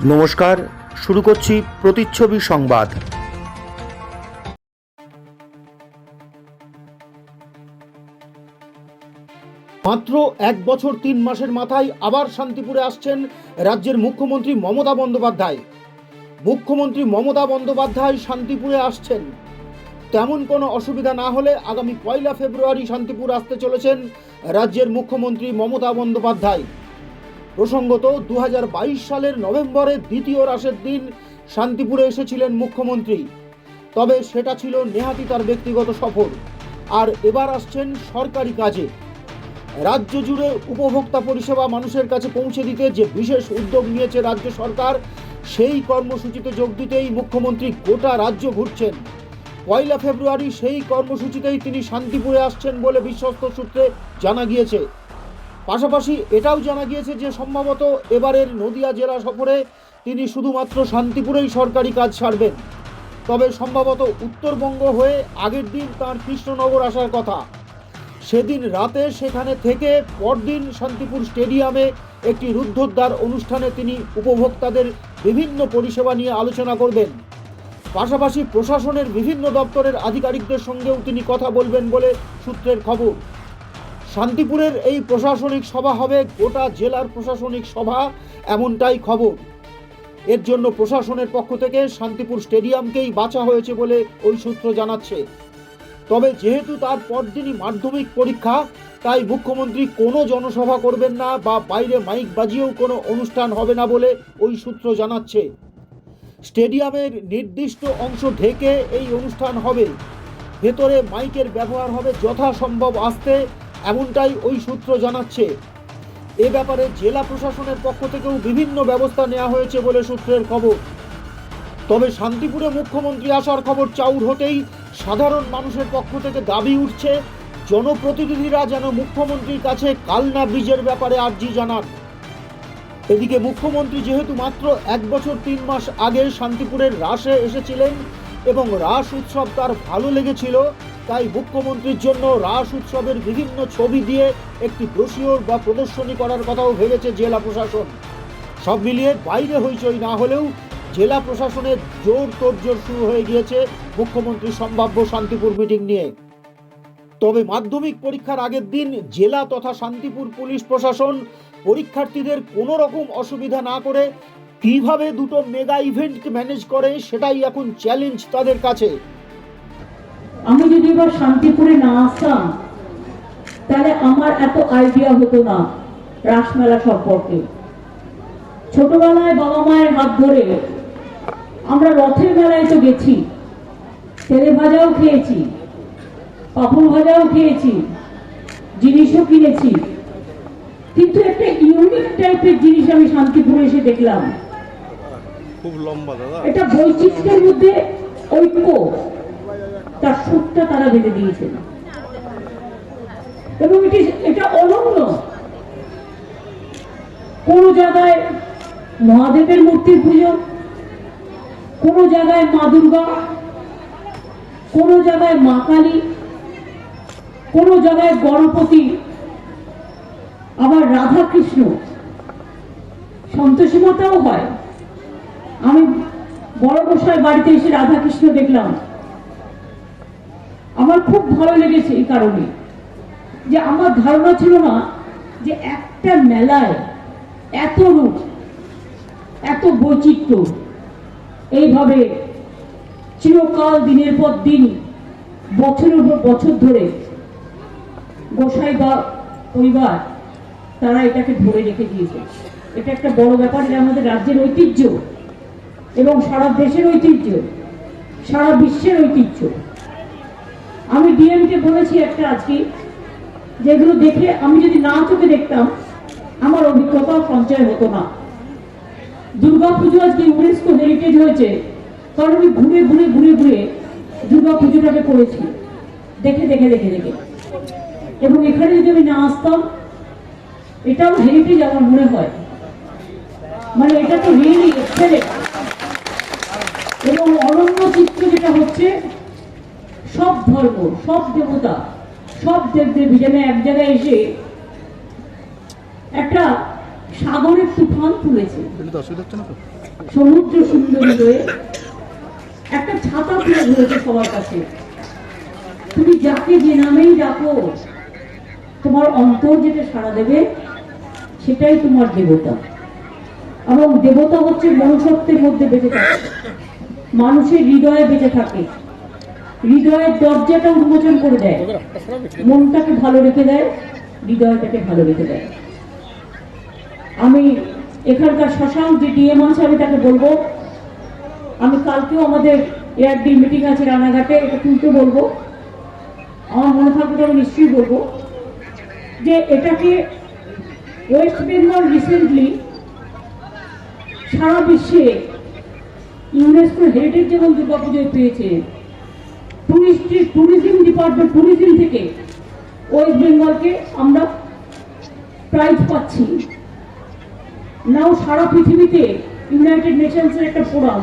নমস্কার, শুরু করছি প্রতিচ্ছবি সংবাদ। মাত্র 1 বছর 3 মাসের মাথায় আবার শান্তিপুরে আসছেন রাজ্যের মুখ্যমন্ত্রী মমতা বন্দ্যোপাধ্যায়। মুখ্যমন্ত্রী মমতা বন্দ্যোপাধ্যায় শান্তিপুরে আসছেন, তেমন কোনো অসুবিধা না হলে আগামী 1 ফেব্রুয়ারি শান্তিপুর আসতে চলেছেন রাজ্যের মুখ্যমন্ত্রী মমতা বন্দ্যোপাধ্যায়। প্রসঙ্গত 2022 সালের নভেম্বরে দ্বিতীয় রাসের দিন শান্তিপুরে এসেছিলেন মুখ্যমন্ত্রী, তবে সেটা ছিল নেহাতি তার ব্যক্তিগত সফর। আর এবার আসছেন সরকারি কাজে। রাজ্য জুড়ে উপভোক্তা পরিষেবা মানুষের কাছে পৌঁছে দিতে যে বিশেষ উদ্যোগ নিয়েছে রাজ্য সরকার, সেই কর্মসূচিতে যোগ দিতেই মুখ্যমন্ত্রী গোটা রাজ্য ঘুরছেন। 1 ফেব্রুয়ারি সেই কর্মসূচিতেই তিনি শান্তিপুরে আসছেন বলে বিশ্বস্ত সূত্রে জানা গিয়েছে। পাশাপাশি এটাও জানা গিয়েছে যে সম্ভবত এবারের নদিয়া জেলা সফরে তিনি শুধুমাত্র শান্তিপুরেই সরকারি কাজ সারবেন। তবে সম্ভবত উত্তরবঙ্গ হয়ে আগের দিন তাঁর কৃষ্ণনগর আসার কথা। সেদিন রাতে সেখানে থেকে পরদিন শান্তিপুর স্টেডিয়ামে একটি রুদ্ধদ্বার অনুষ্ঠানে তিনি উপভোক্তাদের বিভিন্ন পরিষেবা নিয়ে আলোচনা করবেন। পাশাপাশি প্রশাসনের বিভিন্ন দপ্তরের আধিকারিকদের সঙ্গেও তিনি কথা বলবেন বলে সূত্রের খবর। শান্তিপুরের এই প্রশাসনিক সভা হবে গোটা জেলার প্রশাসনিক সভা, এমনটাই খবর। এর জন্য প্রশাসনের পক্ষ থেকে শান্তিপুর স্টেডিয়ামকেই বাছা হয়েছে বলে ওই সূত্র জানাচ্ছে। তবে যেহেতু তার পরদিনই মাধ্যমিক পরীক্ষা, তাই মুখ্যমন্ত্রী কোনো জনসভা করবেন না বা বাইরে মাইক বাজিয়েও কোনো অনুষ্ঠান হবে না বলে ওই সূত্র জানাচ্ছে। স্টেডিয়ামের নির্দিষ্ট অংশ ঢেকে এই অনুষ্ঠান হবে, ভেতরে মাইকের ব্যবহার হবে যথাসম্ভব আস্তে, এমনটাই ওই সূত্র জানাচ্ছে। এ ব্যাপারে জেলা প্রশাসনের পক্ষ থেকেও বিভিন্ন ব্যবস্থা নেওয়া হয়েছে বলে সূত্রের খবর। তবে শান্তিপুরে মুখ্যমন্ত্রী আসার খবর চাউর হতেই সাধারণ মানুষের পক্ষ থেকে দাবি উঠছে, জনপ্রতিনিধিরা যেন মুখ্যমন্ত্রীর কাছে কালনা ব্রিজের ব্যাপারে আর্জি জানান। এদিকে মুখ্যমন্ত্রী যেহেতু মাত্র 1 বছর 3 মাস আগে শান্তিপুরের রাসে এসেছিলেন এবং রাস উৎসব তার ভালো লেগেছিল, তাই মুখ্যমন্ত্রীর জন্য রাস উৎসবের বিভিন্ন ছবি দিয়ে একটি ব্রোশিওর বা প্রদর্শনী করার কথাও ভেবেছে জেলা প্রশাসন। সব মিলিয়ে বাইরে হইচই না হলেও জেলা প্রশাসনের জোর তোড়জোড় শুরু হয়ে গিয়েছে মুখ্যমন্ত্রীর সম্ভাব্য শান্তিপুর মিটিং নিয়ে। তবে মাধ্যমিক পরীক্ষার আগের দিন জেলা তথা শান্তিপুর পুলিশ প্রশাসন পরীক্ষার্থীদের কোনো রকম অসুবিধা না করে কিভাবে দুটো মেগা ইভেন্টকে ম্যানেজ করে, সেটাই এখন চ্যালেঞ্জ তাদের কাছে। আমি যদি এবার শান্তিপুরে না আসতাম তাহলে আমার এত আইডিয়া হতো না রাসমেলা সম্পর্কে। ছোটবেলায় বাবা মায়ের হাত ধরে আমরা রথের মেলায় তো গেছি, তেলে ভাজাও খেয়েছি, পাপড় ভাজাও খেয়েছি, জিনিসও কিনেছি, কিন্তু একটা ইউনিক টাইপের জিনিস আমি শান্তিপুরে এসে দেখলাম। খুব লম্বা দাদা, এটা বৈচিত্র্যের মধ্যে ঐক্য, তার সূত্রটা তারা বেঁধে দিয়েছেন এবং এটা অনন্য। কোন জায়গায় মহাদেবের মূর্তির পুজো, কোন জায়গায় মা দুর্গা, কোন জায়গায় মা কালী, কোন জায়গায় গণপতি, আবার রাধা কৃষ্ণ, সন্তোষী মাতাও হয়। আমি বড় গোসাই বাড়িতে এসে রাধা কৃষ্ণ দেখলাম, আমার খুব ভালো লেগেছে এই কারণে যে আমার ধারণা ছিল না যে একটা মেলায় এত রূপ, এত বৈচিত্র্য, এইভাবে চিরকাল দিনের পর দিন বছরের পর বছর ধরে গোসাই বা পরিবার তারা এটাকে ধরে রেখে দিয়েছে। এটা একটা বড় ব্যাপার, এটা আমাদের রাজ্যের ঐতিহ্য এবং সারা দেশের ঐতিহ্য, সারা বিশ্বের ঐতিহ্য। আমি ডিএমকে বলেছি একটা আজকে, যেগুলো দেখে আমি যদি না চোখে দেখতাম আমার অভিজ্ঞতা সঞ্চয় হতো না। দুর্গাপুজো আজকে ইউনেস্কো হেরিটেজ হয়েছে কারণ আমি ঘুরে ঘুরে ঘুরে ঘুরে দুর্গাপুজোটাকে করেছি, দেখে দেখে দেখে দেখে। এবং এখানে যদি আমি না আসতাম, এটাও হেরিটেজ আমার মনে হয়, মানে এটা তো রিয়েলি এক্সেলেন্ট এবং অনন্য চিত্র যেটা হচ্ছে সব ধর্ম, সব দেবতা, সব দেবদেবী যেন এক জায়গায় এসে একটা সাগরের তুফান তুলেছে। অসুবিধা হচ্ছে না তো? সমুদ্র সুন্দরী হয়ে একটা ছাতা তুলে ধরেছে সবার কাছে। তুমি যাকে যে নামেই ডাকো, তোমার অন্তর যেটা সাড়া দেবে সেটাই তোমার দেবতা। এবং দেবতা হচ্ছে মনুষ্যত্বের মধ্যে বেঁচে থাকে, মানুষের হৃদয়ে বেঁচে থাকে, হৃদয়ের দরজাটা উন্মোচন করে দেয়, মনটাকে ভালো রেখে দেয়, হৃদয়টাকে ভালো রেখে দেয়। আমি এখানকার শশাঙ্ক যে ডিএম আছে আমি তাকে বলবো, আমি কালকেও আমাদের এআরডি মিটিং আছে রানাঘাটে, এটা তুলতে বলবো, আমার মনে থাকবে আমি নিশ্চয়ই বলবো যে এটাকে ওয়েস্ট বেঙ্গল রিসেন্টলি সারা বিশ্বে ইউনেস্কো হেরিটেজ যেমন দুর্গাপুজোয় পেয়েছে, ট্যুরিজম ডিপার্টমেন্ট ট্যুরিজম থেকে ওয়েস্ট বেঙ্গলকে আমরা প্রাইজ পাচ্ছি। নাও সারা পৃথিবীতে ইউনাইটেড নেশনসের একটা ফোরাম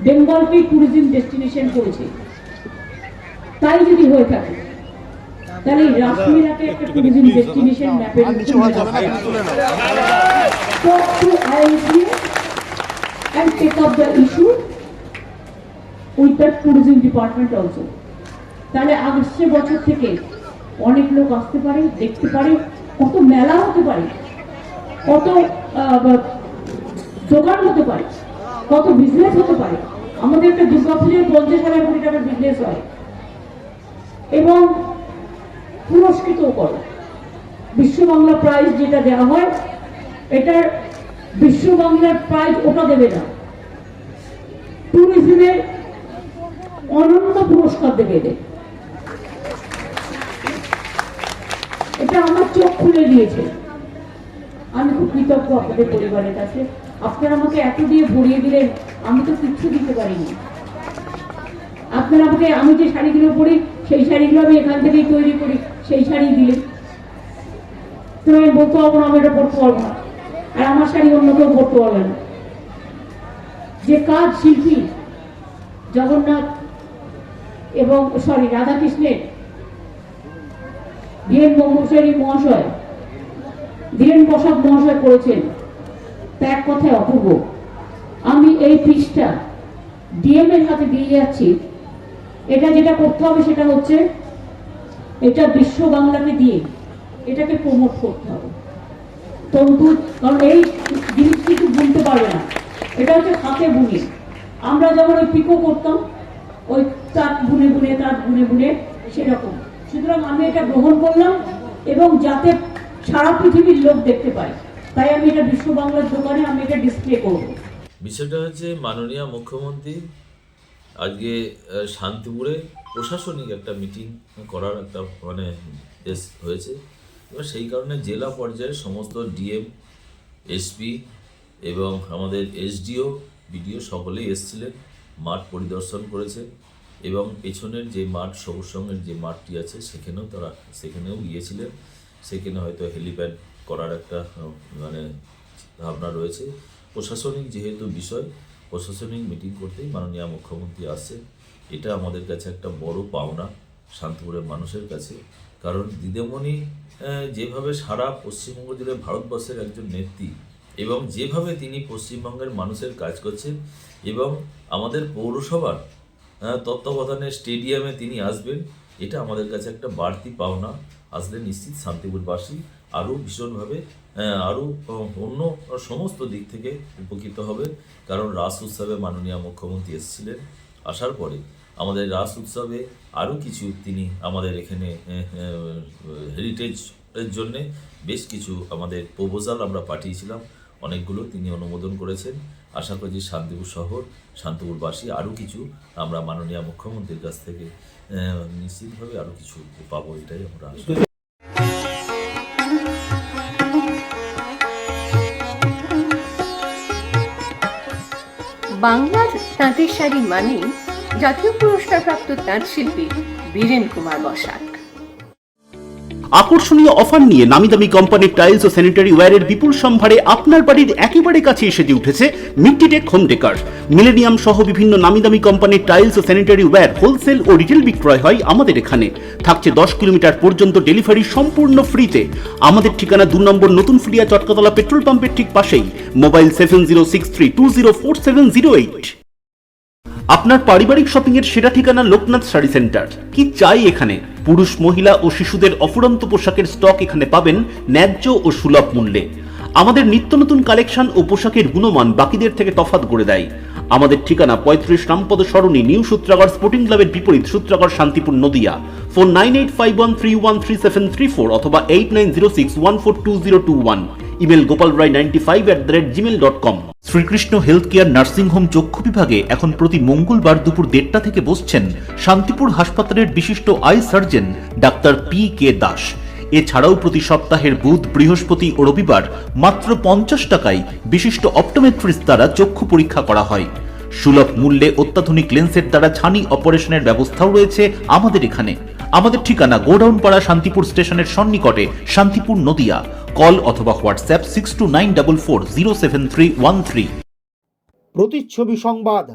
বেঙ্গলকে ট্যুরিজম ডেস্টিনেশন করেছে। তাই যদি হয়ে থাকে তাহলে রাসমেলাকে একটা ট্যুরিজম ডেস্টিনেশন ম্যাপের talk to IMCA and take up the issue with the tourism department also. তাহলে আগস্টের বছর থেকে অনেক লোক আসতে পারে, দেখতে পারে, কত মেলা হতে পারে, কত দোকান হতে পারে, কত বিজনেস হতে পারে। আমাদের একটা দুর্গাপুজোয় 50,000 কোটি টাকার বিজনেস হয় এবং পুরস্কৃতও করে। বিশ্ব বাংলা প্রাইজ যেটা দেওয়া হয়, এটার বিশ্ব বাংলার প্রাইজ ওটা দেবে না, ট্যুরিজমের অনন্য পুরস্কার দেবে এদের। এটা আমার চোখ খুলে দিয়েছে। আমি খুব কৃতজ্ঞ আপনাদের পরিবারের কাছে। আপনারা আমাকে এত দিয়ে ভরিয়ে দিলেন, আমি তো কিচ্ছু দিতে পারিনি। আপনারা আমাকে, আমি যে শাড়িগুলো পরি সেই শাড়িগুলো আমি এখান থেকেই তৈরি করি, সেই শাড়ি দিলেন। তো আমি বলতে পারবো না আমি এটা পড়তে পারবো না, আর আমার শাড়ি অন্য কেউ পড়তে পারবে না। যে কাজ শিল্পী জগন্নাথ এবং রাধাকৃষ্ণের ধীরেন বঙ্গোপসারী মহাশয়, ধীরেন প্রসাদ মহাশয় করেছেন, তা এক কথায় অপূর্ব। আমি এই পিসটা ডিএম এর হাতে দিয়ে যাচ্ছি। এটা যেটা করতে হবে সেটা হচ্ছে এটা বিশ্ব বাংলাকে দিয়ে এটাকে প্রমোট করতে হবে। তন্তু, কারণ এই জিনিস কিছু বুনতে পারবে না, এটা হচ্ছে হাতে বুনে। আমরা যেমন ওই পিকো করতাম, ওই তাঁত বুনে বুনে তাঁত বুনে বুনে, সেরকম। সুতরাং আমি এটা গ্রহণ করলাম এবং যাতে সারা পৃথিবীর লোক দেখতে পায়, তাই আমি এটা বিশ্ব বাংলার দোকানে আমি এটা ডিসপ্লে করব। বিষয়টা হচ্ছে মাননীয় মুখ্যমন্ত্রী আজকে শান্তিপুরে প্রশাসনিক একটা মিটিং করার একটা দেশ হয়েছে। এবার সেই কারণে জেলা পর্যায়ে সমস্ত ডিএম, এসপি এবং আমাদের এসডিও, বিডিও সকলেই এসেছিলেন, মাঠ পরিদর্শন করেছেন এবং পেছনের যে মাঠ, সবুজ সঙ্গের যে মাঠটি আছে সেখানেও গিয়েছিলেন। সেখানে হয়তো হেলিপ্যাড করার একটা ভাবনা রয়েছে। প্রশাসনিক যেহেতু বিষয়, প্রশাসনিক মিটিং করতেই মাননীয় মুখ্যমন্ত্রী আসছেন। এটা আমাদের কাছে একটা বড় পাওনা শান্তিপুরের মানুষের কাছে। কারণ দিদিমণি যেভাবে সারা পশ্চিমবঙ্গ জুড়ে ভারতবর্ষের একজন নেত্রী এবং যেভাবে তিনি পশ্চিমবঙ্গের মানুষের কাজ করছেন এবং আমাদের পৌরসভার তত্ত্বাবধানে স্টেডিয়ামে তিনি আসবেন, এটা আমাদের কাছে একটা বাড়তি পাওনা। আসলে নিশ্চিত শান্তিপুরবাসী আরও ভীষণভাবে আরও অন্য সমস্ত দিক থেকে উপকৃত হবে। কারণ রাস উৎসবে মাননীয় মুখ্যমন্ত্রী এসেছিলেন, আসার পরে আমাদের রাস উৎসবে আরও কিছু তিনি আমাদের এখানে হেরিটেজের জন্যে বেশ কিছু আমাদের প্রপোজাল আমরা পাঠিয়েছিলাম, অনেকগুলো তিনি অনুমোদন করেছেন। আশা করছি শান্তিপুর শহর, শান্তিপুরবাসী আরও কিছু আমরা মাননীয় মুখ্যমন্ত্রীর কাছ থেকে নিশ্চিতভাবে আরও কিছু পাবো, এটাই আমরা আশা করি। বাংলার তাঁতের শাড়ি মানেই জাতীয় পুরস্কারপ্রাপ্ত তাঁত শিল্পী বীরেন কুমার বসাক। আকর্ষণীয় অফার নিয়ে নামিদামি কোম্পানির টাইলস ও স্যানিটারি ওয়্যারের বিপুল সম্ভারে আপনার বাড়ির একেবারে কাছে এসে উঠেছে মিট্টিটেক হোম ডেকার। মিলেনিয়াম সহ বিভিন্ন নামিদামি কোম্পানির টাইলস ও স্যানিটারি ওয়্যার হোলসেল ও রিটেল বিক্রয় হয় আমাদের এখানে। থাকছে 10 কিলোমিটার পর্যন্ত ডেলিভারি সম্পূর্ণ ফ্রিতে। আমাদের ঠিকানা 2 নম্বর নতুন ফুলিয়া চটকাতলা পেট্রোল পাম্পের ঠিক পাশেই। মোবাইল 7063204708। আপনার পারিবারিক শপিং এর সেরা ঠিকানা লোকনাথ শাড়ি সেন্টার। কি চাই এখানে? পুরুষ, মহিলা ও শিশুদের অফুরন্ত পোশাকের স্টক এখানে পাবেন ন্যায্য ও সুলভ মূল্যে। আমাদের নিত্য নতুন কালেকশন ও পোশাকের গুণমান বাকিদের থেকে তফাৎ করে দেয়। আমাদের ঠিকানা 35 রামপদ সরণি, নিউ সূত্রাগড় স্পোর্টিং ক্লাবের বিপরীত, সূত্রাগড়, শান্তিপুর, নদিয়া। ফোন 9851313734 অথবা 8906142021। Email gopalrai95@gmail.com। Srikrishna health care nursing home চক্ষু বিভাগে এখন প্রতি মঙ্গলবার দুপুর 1:30 থেকে বসছেন শান্তিপুর হাসপাতালের বিশিষ্ট I surgeon doctor PK Das. এছাড়াও প্রতি সপ্তাহের বুধ, বৃহস্পতি ও রবিবার মাত্র 50 টাকায় বিশিষ্ট অপটোমেট্রিস্ট দ্বারা চক্ষু পরীক্ষা করা হয়। সুলভ মূল্যে অত্যাধুনিক লেন্সের দ্বারা ছানি অপারেশনের ব্যবস্থাও রয়েছে আমাদের এখানে। আমাদের ঠিকানা গোডাউনপাড়া, শান্তিপুর স্টেশনের সন্নিকটে, শান্তিপুর, নদিয়া। কল অথবা হোয়াটসঅ্যাপ 6294407313। প্রতিচ্ছবি সংবাদ।